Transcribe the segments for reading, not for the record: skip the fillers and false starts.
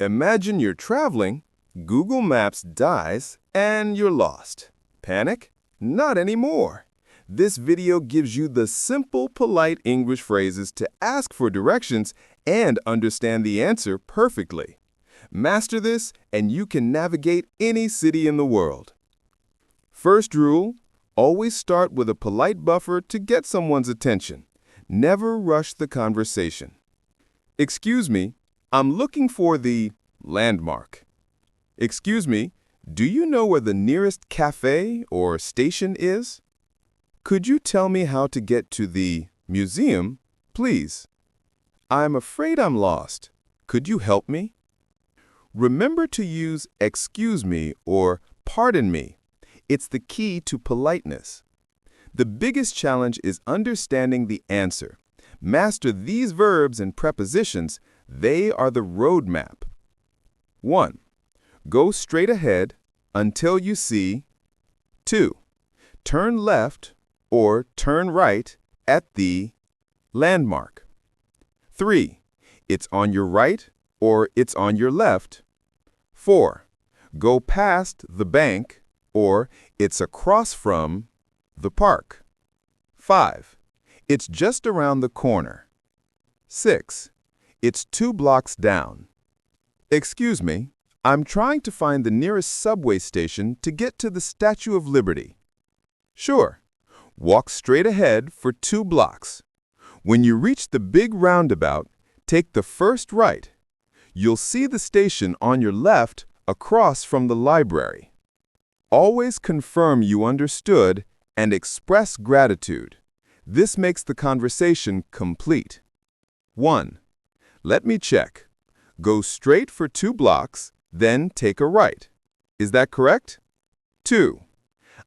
Imagine you're traveling, Google Maps dies, and you're lost. Panic? Not anymore. This video gives you the simple, polite English phrases to ask for directions and understand the answer perfectly. Master this, and you can navigate any city in the world. First rule, always start with a polite buffer to get someone's attention. Never rush the conversation. Excuse me, I'm looking for the landmark. Excuse me, do you know where the nearest cafe or station is? Could you tell me how to get to the museum, please? I'm afraid I'm lost. Could you help me? Remember to use excuse me or pardon me. It's the key to politeness. The biggest challenge is understanding the answer. Master these verbs and prepositions. They are the roadmap. 1. Go straight ahead until you see. 2. Turn left or turn right at the landmark. 3. It's on your right or it's on your left. 4. Go past the bank or it's across from the park. 5. It's just around the corner. 6. It's 2 blocks down. Excuse me, I'm trying to find the nearest subway station to get to the Statue of Liberty. Sure. Walk straight ahead for 2 blocks. When you reach the big roundabout, take the first right. You'll see the station on your left across from the library. Always confirm you understood and express gratitude. This makes the conversation complete. 1. Let me check. Go straight for 2 blocks, then take a right. Is that correct? 2.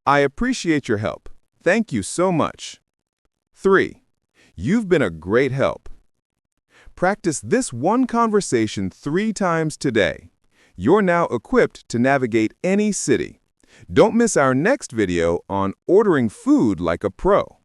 I appreciate your help. Thank you so much. 3. You've been a great help. Practice this one conversation 3 times today. You're now equipped to navigate any city. Don't miss our next video on ordering food like a pro.